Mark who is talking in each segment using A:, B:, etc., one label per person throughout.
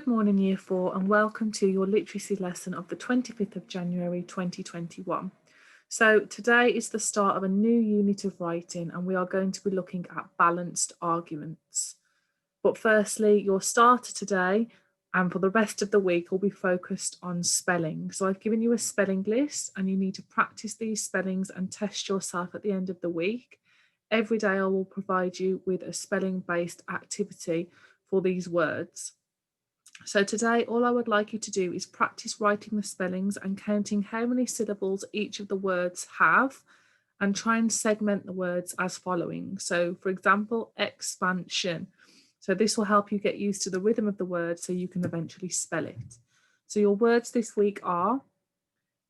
A: Good morning, Year 4, and welcome to your literacy lesson of the 25th of January 2021. So today is the start of a new unit of writing, and we are going to be looking at balanced arguments. But firstly, your starter today and for the rest of the week will be focused on spelling. So I've given you a spelling list, and you need to practice these spellings and test yourself at the end of the week. Every day I will provide you with a spelling-based activity for these words. So today, all I would like you to do is practice writing the spellings and counting how many syllables each of the words have, and try and segment the words as following. So for example, expansion. So this will help you get used to the rhythm of the word so you can eventually spell it. So your words this week are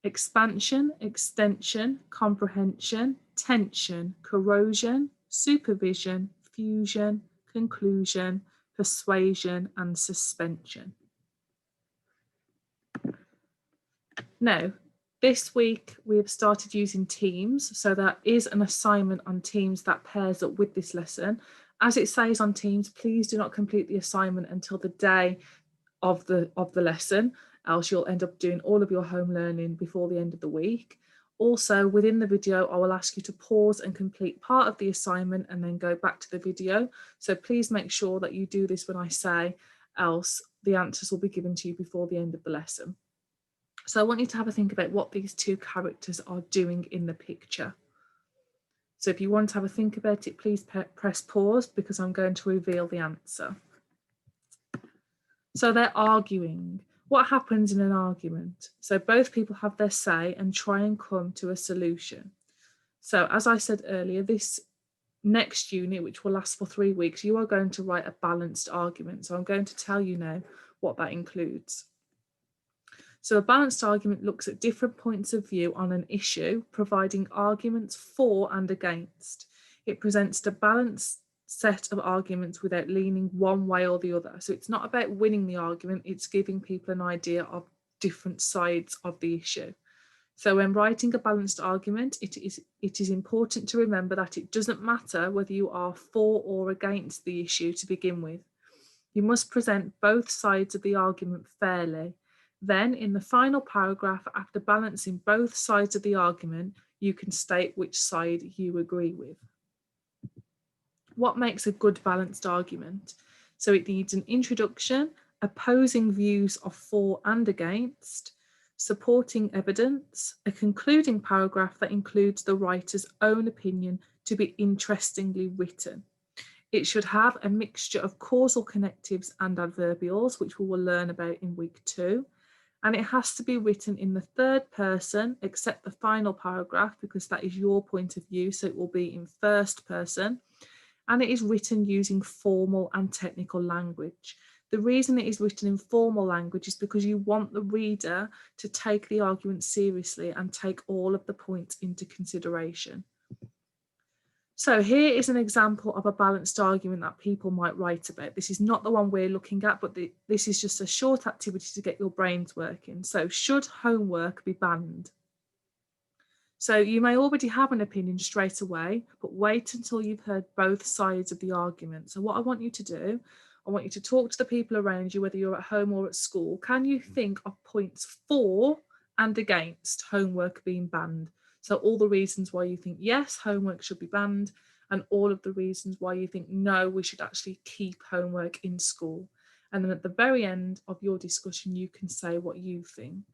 A: expansion, extension, comprehension, tension, corrosion, supervision, fusion, conclusion, persuasion, and suspension. Now, this week we have started using Teams, so there is an assignment on Teams that pairs up with this lesson. As it says on Teams, please do not complete the assignment until the day of the lesson, else you'll end up doing all of your home learning before the end of the week. Also, within the video, I will ask you to pause and complete part of the assignment and then go back to the video. So please make sure that you do this when I say, else the answers will be given to you before the end of the lesson. So I want you to have a think about what these two characters are doing in the picture. So if you want to have a think about it, please press pause because I'm going to reveal the answer. So they're arguing. What happens in an argument? So both people have their say and try and come to a solution. So as I said earlier, this next unit, which will last for 3 weeks, you are going to write a balanced argument. So I'm going to tell you now what that includes. So a balanced argument looks at different points of view on an issue, providing arguments for and against. It presents a balanced set of arguments without leaning one way or the other. So it's not about winning the argument, it's giving people an idea of different sides of the issue. So when writing a balanced argument, it is important to remember that it doesn't matter whether you are for or against the issue to begin with. You must present both sides of the argument fairly. Then, in the final paragraph, after balancing both sides of the argument, you can state which side you agree with. What makes a good balanced argument? So it needs an introduction, opposing views of for and against, supporting evidence, a concluding paragraph that includes the writer's own opinion to be interestingly written. It should have a mixture of causal connectives and adverbials, which we will learn about in week 2. And it has to be written in the third person, except the final paragraph, because that is your point of view, so it will be in first person. And it is written using formal and technical language. The reason it is written in formal language is because you want the reader to take the argument seriously and take all of the points into consideration. So here is an example of a balanced argument that people might write about. This is not the one we're looking at, but this is just a short activity to get your brains working. So should homework be banned? So you may already have an opinion straight away, but wait until you've heard both sides of the argument. So what I want you to do, I want you to talk to the people around you, whether you're at home or at school. Can you think of points for and against homework being banned? So all the reasons why you think, yes, homework should be banned, and all of the reasons why you think, no, we should actually keep homework in school. And then at the very end of your discussion, you can say what you think.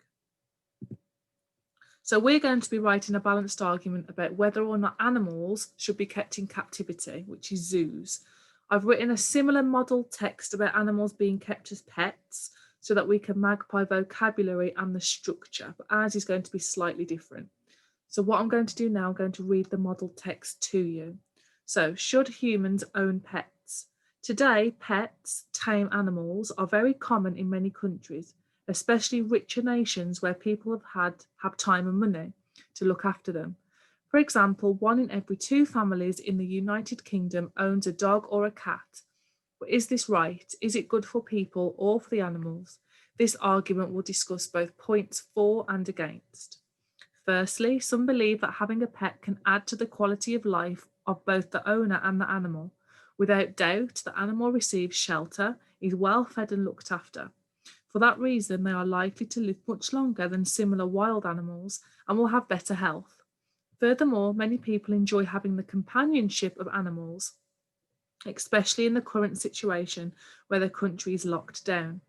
A: So we're going to be writing a balanced argument about whether or not animals should be kept in captivity, which is zoos. I've written a similar model text about animals being kept as pets so that we can magpie vocabulary and the structure, but ours is going to be slightly different. So what I'm going to do now, I'm going to read the model text to you. So, should humans own pets? Today, pets, tame animals, are very common in many countries, especially richer nations where people have time and money to look after them. For example, 1 in every 2 families in the United Kingdom owns a dog or a cat. But is this right? Is it good for people or for the animals? This argument will discuss both points for and against. Firstly, some believe that having a pet can add to the quality of life of both the owner and the animal. Without doubt, the animal receives shelter, is well fed and looked after. For that reason, they are likely to live much longer than similar wild animals and will have better health. Furthermore, many people enjoy having the companionship of animals, especially in the current situation where the country is locked down.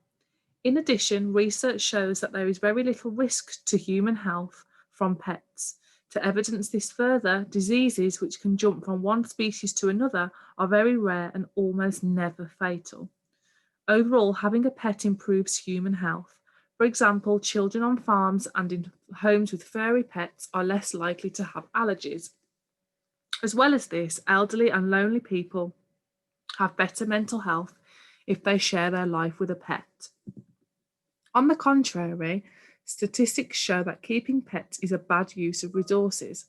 A: In addition, research shows that there is very little risk to human health from pets. To evidence this further, diseases which can jump from one species to another are very rare and almost never fatal. Overall, having a pet improves human health. For example, children on farms and in homes with furry pets are less likely to have allergies. As well as this, elderly and lonely people have better mental health if they share their life with a pet. On the contrary, statistics show that keeping pets is a bad use of resources.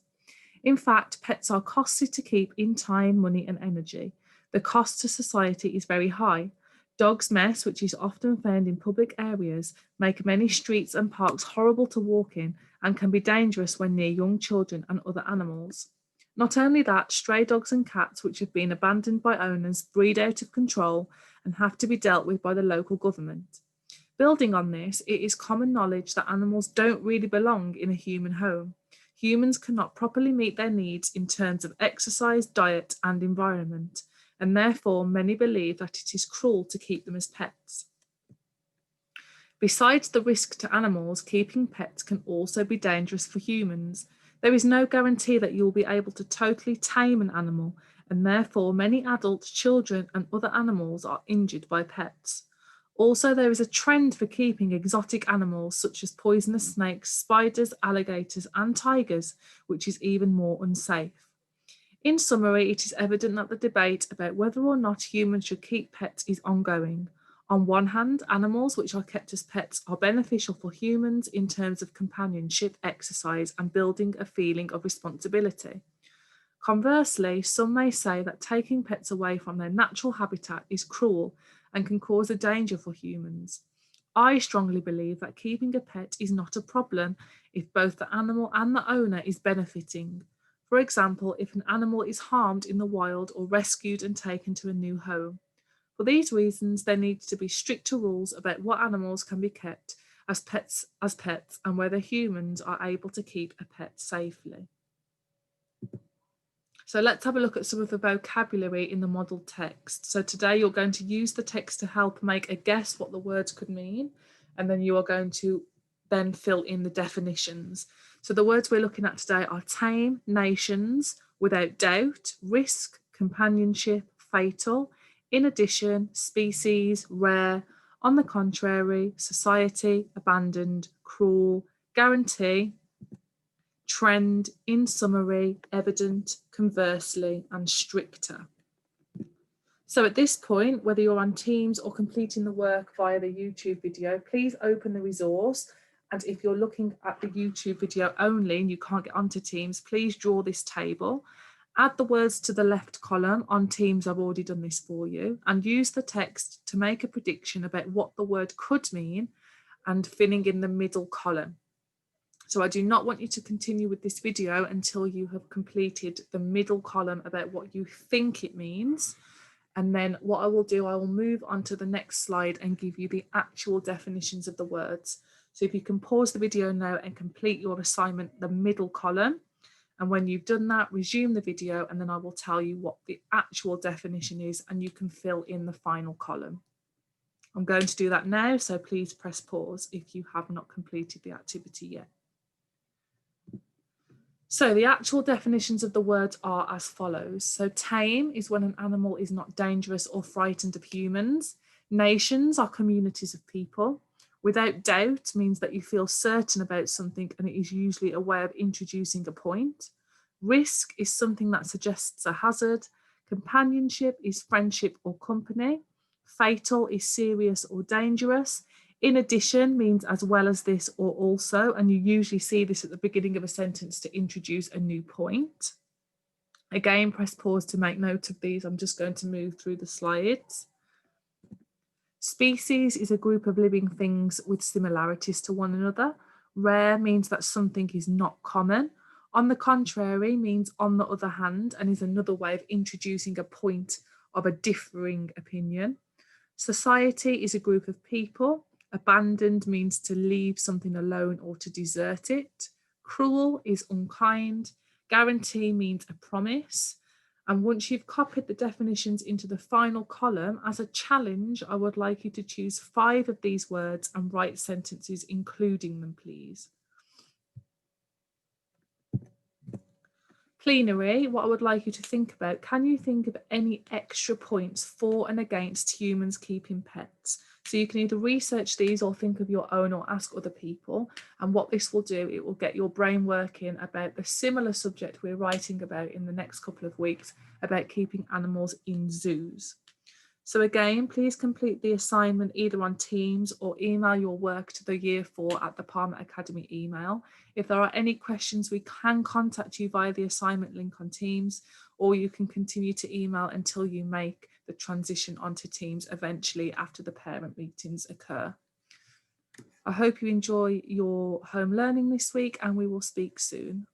A: In fact, pets are costly to keep in time, money, and energy. The cost to society is very high. Dogs' mess, which is often found in public areas, make many streets and parks horrible to walk in and can be dangerous when near young children and other animals. Not only that, stray dogs and cats, which have been abandoned by owners, breed out of control and have to be dealt with by the local government. Building on this, it is common knowledge that animals don't really belong in a human home. Humans cannot properly meet their needs in terms of exercise, diet, and environment, and therefore many believe that it is cruel to keep them as pets. Besides the risk to animals, keeping pets can also be dangerous for humans. There is no guarantee that you will be able to totally tame an animal, and therefore many adults, children, and other animals are injured by pets. Also, there is a trend for keeping exotic animals such as poisonous snakes, spiders, alligators, and tigers, which is even more unsafe. In summary, it is evident that the debate about whether or not humans should keep pets is ongoing. On one hand, animals which are kept as pets are beneficial for humans in terms of companionship, exercise, and building a feeling of responsibility. Conversely, some may say that taking pets away from their natural habitat is cruel and can cause a danger for humans. I strongly believe that keeping a pet is not a problem if both the animal and the owner is benefiting. For example, if an animal is harmed in the wild or rescued and taken to a new home. For these reasons, there needs to be stricter rules about what animals can be kept as pets and whether humans are able to keep a pet safely. So let's have a look at some of the vocabulary in the model text. So today you're going to use the text to help make a guess what the words could mean, and then you are going to then fill in the definitions. So the words we're looking at today are tame, nations, without doubt, risk, companionship, fatal, in addition, species, rare, on the contrary, society, abandoned, cruel, guarantee, trend, in summary, evident, conversely, and stricter. So at this point, whether you're on Teams or completing the work via the YouTube video, please open the resource. And if you're looking at the YouTube video only and you can't get onto Teams, please draw this table. Add the words to the left column. On Teams, I've already done this for you. And use the text to make a prediction about what the word could mean and filling in the middle column. So I do not want you to continue with this video until you have completed the middle column about what you think it means. And then what I will do, I will move on to the next slide and give you the actual definitions of the words. So if you can pause the video now and complete your assignment, the middle column. And when you've done that, resume the video, and then I will tell you what the actual definition is, and you can fill in the final column. I'm going to do that now, so please press pause if you have not completed the activity yet. So the actual definitions of the words are as follows. So tame is when an animal is not dangerous or frightened of humans. Nations are communities of people. Without doubt means that you feel certain about something, and it is usually a way of introducing a point. Risk is something that suggests a hazard. Companionship is friendship or company. Fatal is serious or dangerous. In addition means as well as this or also, and you usually see this at the beginning of a sentence to introduce a new point. Again, press pause to make note of these. I'm just going to move through the slides. Species is a group of living things with similarities to one another. Rare means that something is not common. On the contrary means on the other hand, and is another way of introducing a point of a differing opinion. Society is a group of people. Abandoned means to leave something alone or to desert it. Cruel is unkind. Guarantee means a promise. And once you've copied the definitions into the final column, as a challenge, I would like you to choose 5 of these words and write sentences including them, please. Plenary, what I would like you to think about, can you think of any extra points for and against humans keeping pets? So you can either research these or think of your own or ask other people. And what this will do, it will get your brain working about the similar subject we're writing about in the next couple of weeks about keeping animals in zoos. So again, please complete the assignment either on Teams or email your work to the Year 4 at the Palmer Academy email. If there are any questions, we can contact you via the assignment link on Teams, or you can continue to email until you make the transition onto Teams eventually after the parent meetings occur. I hope you enjoy your home learning this week, and we will speak soon.